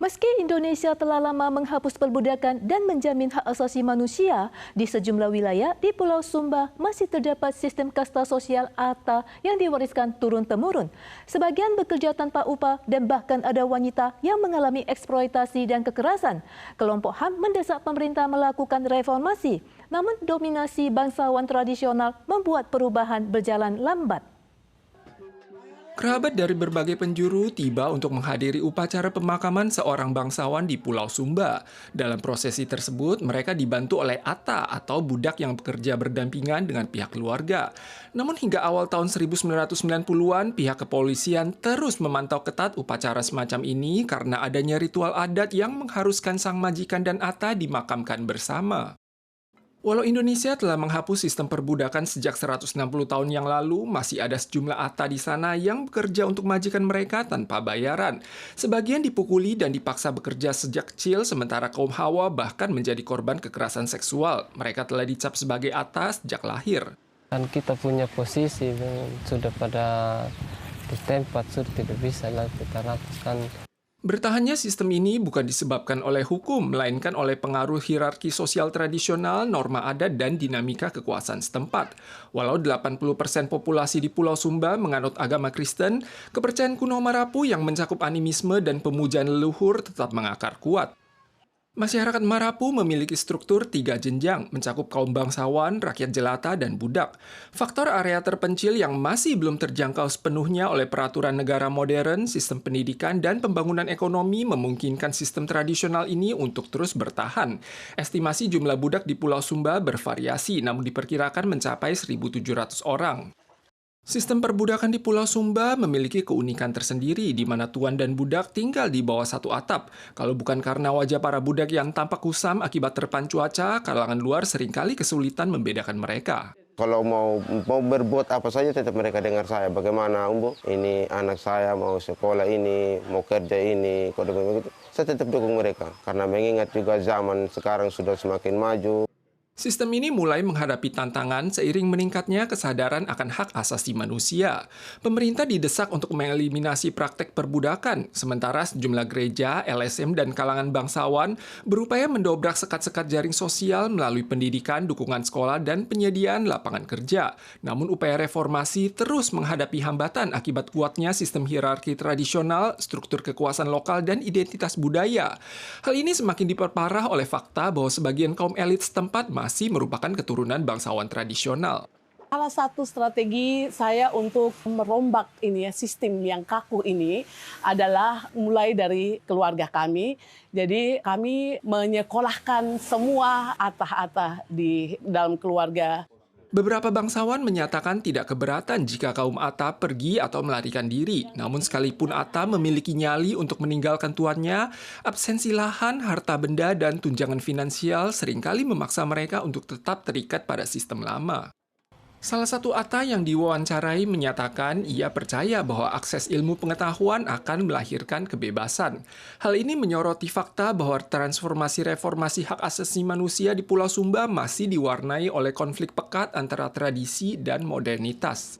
Meski Indonesia telah lama menghapus perbudakan dan menjamin hak asasi manusia, di sejumlah wilayah di Pulau Sumba masih terdapat sistem kasta sosial ATA yang diwariskan turun-temurun. Sebagian bekerja tanpa upah dan bahkan ada wanita yang mengalami eksploitasi dan kekerasan. Kelompok HAM mendesak pemerintah melakukan reformasi, namun dominasi bangsawan tradisional membuat perubahan berjalan lambat. Kerabat dari berbagai penjuru tiba untuk menghadiri upacara pemakaman seorang bangsawan di Pulau Sumba. Dalam prosesi tersebut, mereka dibantu oleh ATA atau budak yang bekerja berdampingan dengan pihak keluarga. Namun hingga awal tahun 1990-an, pihak kepolisian terus memantau ketat upacara semacam ini karena adanya ritual adat yang mengharuskan sang majikan dan ATA dimakamkan bersama. Walau Indonesia telah menghapus sistem perbudakan sejak 160 tahun yang lalu, masih ada sejumlah ATA di sana yang bekerja untuk majikan mereka tanpa bayaran. Sebagian dipukuli dan dipaksa bekerja sejak kecil, sementara kaum Hawa bahkan menjadi korban kekerasan seksual. Mereka telah dicap sebagai ATA sejak lahir. Kan kita punya posisi, sudah pada di tempat, sudah tidak bisa lah kita rapuskan. Bertahannya sistem ini bukan disebabkan oleh hukum, melainkan oleh pengaruh hierarki sosial tradisional, norma adat, dan dinamika kekuasaan setempat. Walau 80% populasi di Pulau Sumba menganut agama Kristen, kepercayaan kuno Marapu yang mencakup animisme dan pemujaan leluhur tetap mengakar kuat. Masyarakat Marapu memiliki struktur 3 jenjang, mencakup kaum bangsawan, rakyat jelata, dan budak. Faktor area terpencil yang masih belum terjangkau sepenuhnya oleh peraturan negara modern, sistem pendidikan, dan pembangunan ekonomi memungkinkan sistem tradisional ini untuk terus bertahan. Estimasi jumlah budak di Pulau Sumba bervariasi, namun diperkirakan mencapai 1.700 orang. Sistem perbudakan di Pulau Sumba memiliki keunikan tersendiri di mana tuan dan budak tinggal di bawah satu atap. Kalau bukan karena wajah para budak yang tampak kusam akibat terpaan cuaca, kalangan luar seringkali kesulitan membedakan mereka. Kalau mau berbuat apa saja tetap mereka dengar saya. Bagaimana Umbo? Ini anak saya mau sekolah ini, mau kerja ini, kalau begitu. Saya tetap dukung mereka karena mengingat juga zaman sekarang sudah semakin maju. Sistem ini mulai menghadapi tantangan seiring meningkatnya kesadaran akan hak asasi manusia. Pemerintah didesak untuk mengeliminasi praktek perbudakan, sementara sejumlah gereja, LSM, dan kalangan bangsawan berupaya mendobrak sekat-sekat jaring sosial melalui pendidikan, dukungan sekolah, dan penyediaan lapangan kerja. Namun upaya reformasi terus menghadapi hambatan akibat kuatnya sistem hierarki tradisional, struktur kekuasaan lokal, dan identitas budaya. Hal ini semakin diperparah oleh fakta bahwa sebagian kaum elit setempat masih merupakan keturunan bangsawan tradisional. Salah satu strategi saya untuk merombak ini ya, sistem yang kaku ini adalah mulai dari keluarga kami. Jadi kami menyekolahkan semua atah-atah di dalam keluarga. Beberapa bangsawan menyatakan tidak keberatan jika kaum ATA pergi atau melarikan diri. Namun sekalipun ATA memiliki nyali untuk meninggalkan tuannya, absensi lahan, harta benda, dan tunjangan finansial seringkali memaksa mereka untuk tetap terikat pada sistem lama. Salah satu ATA yang diwawancarai menyatakan ia percaya bahwa akses ilmu pengetahuan akan melahirkan kebebasan. Hal ini menyoroti fakta bahwa transformasi reformasi hak asasi manusia di Pulau Sumba masih diwarnai oleh konflik pekat antara tradisi dan modernitas.